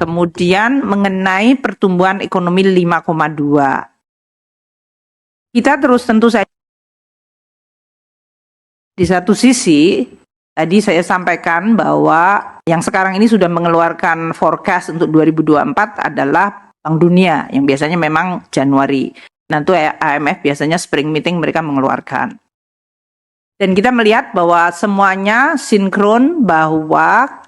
Kemudian mengenai pertumbuhan ekonomi 5,2. Kita terus tentu saja di satu sisi, tadi saya sampaikan bahwa yang sekarang ini sudah mengeluarkan forecast untuk 2024 adalah Bank Dunia, yang biasanya memang Januari. Nanti IMF biasanya spring meeting mereka mengeluarkan. Dan kita melihat bahwa semuanya sinkron bahwa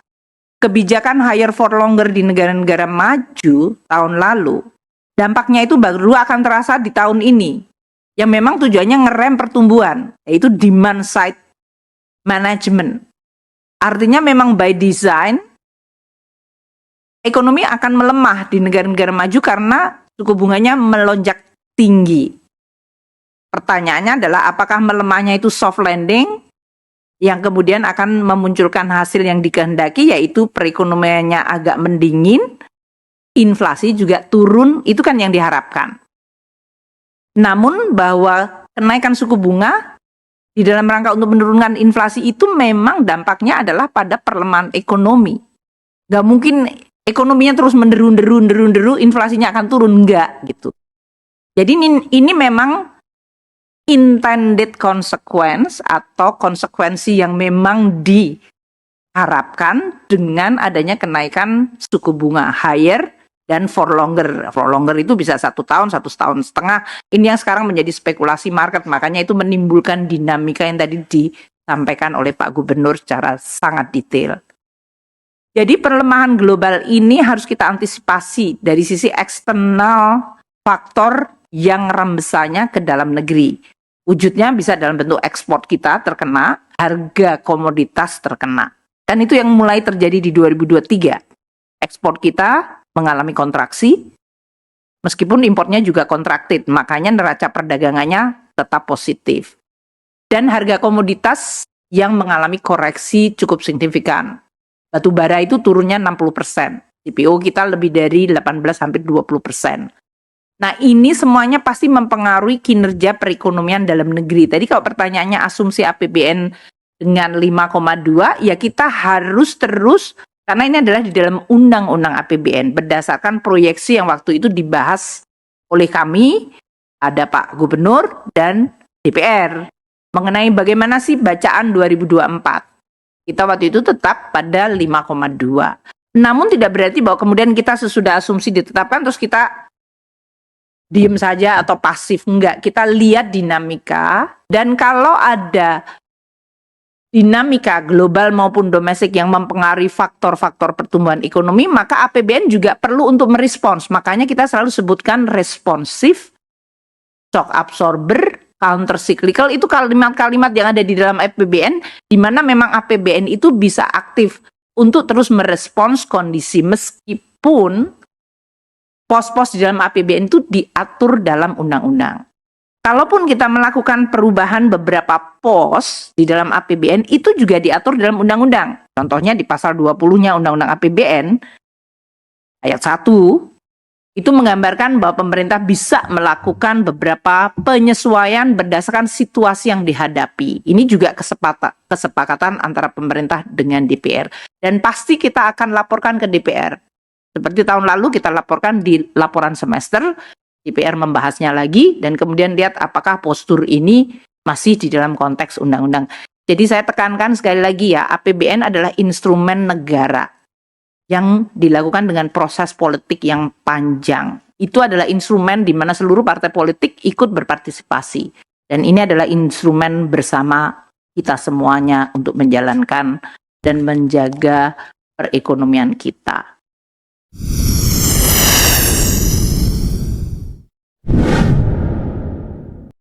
kebijakan higher for longer di negara-negara maju tahun lalu, dampaknya itu baru akan terasa di tahun ini. Yang memang tujuannya ngerem pertumbuhan, yaitu demand side management. Artinya memang by design, ekonomi akan melemah di negara-negara maju karena suku bunganya melonjak tinggi. Pertanyaannya adalah apakah melemahnya itu soft landing, yang kemudian akan memunculkan hasil yang dikehendaki, yaitu perekonomiannya agak mendingin, inflasi juga turun, itu kan yang diharapkan. Namun bahwa kenaikan suku bunga di dalam rangka untuk menurunkan inflasi itu memang dampaknya adalah pada perlemahan ekonomi. Nggak mungkin ekonominya terus menderu, inflasinya akan turun, nggak gitu. Jadi ini memang intended consequence atau konsekuensi yang memang diharapkan dengan adanya kenaikan suku bunga higher dan for longer. For longer itu bisa 1 tahun, 1,5 tahun. Ini yang sekarang menjadi spekulasi market, makanya itu menimbulkan dinamika yang tadi disampaikan oleh Pak Gubernur secara sangat detail. Jadi perlemahan global ini harus kita antisipasi dari sisi eksternal faktor yang rembesannya ke dalam negeri. Wujudnya bisa dalam bentuk ekspor kita terkena, harga komoditas terkena. Dan itu yang mulai terjadi di 2023. Ekspor kita mengalami kontraksi, meskipun importnya juga kontraktif, makanya neraca perdagangannya tetap positif. Dan harga komoditas yang mengalami koreksi cukup signifikan. Batu bara itu turunnya 60%, CPO kita lebih dari 18-20%. Nah ini semuanya pasti mempengaruhi kinerja perekonomian dalam negeri. Tadi kalau pertanyaannya asumsi APBN dengan 5,2, ya kita harus terus, karena ini adalah di dalam undang-undang APBN, berdasarkan proyeksi yang waktu itu dibahas oleh kami, ada Pak Gubernur dan DPR, mengenai bagaimana sih bacaan 2024. Kita waktu itu tetap pada 5,2. Namun tidak berarti bahwa kemudian kita sesudah asumsi ditetapkan terus kita diem saja atau pasif, enggak. Kita lihat dinamika, dan kalau ada dinamika global maupun domestik yang mempengaruhi faktor-faktor pertumbuhan ekonomi, maka APBN juga perlu untuk merespons. Makanya kita selalu sebutkan responsif, shock absorber, counter cyclical, itu kalimat-kalimat yang ada di dalam APBN, di mana memang APBN itu bisa aktif untuk terus merespons kondisi meskipun pos-pos di dalam APBN itu diatur dalam undang-undang. Kalaupun kita melakukan perubahan beberapa pos di dalam APBN, itu juga diatur dalam undang-undang. Contohnya di pasal 20-nya Undang-Undang APBN, ayat 1, itu menggambarkan bahwa pemerintah bisa melakukan beberapa penyesuaian berdasarkan situasi yang dihadapi. Ini juga kesepakatan antara pemerintah dengan DPR. Dan pasti kita akan laporkan ke DPR. Seperti tahun lalu kita laporkan di laporan semester, DPR membahasnya lagi, dan kemudian lihat apakah postur ini masih di dalam konteks undang-undang. Jadi saya tekankan sekali lagi ya, APBN adalah instrumen negara yang dilakukan dengan proses politik yang panjang. Itu adalah instrumen di mana seluruh partai politik ikut berpartisipasi. Dan ini adalah instrumen bersama kita semuanya untuk menjalankan dan menjaga perekonomian kita.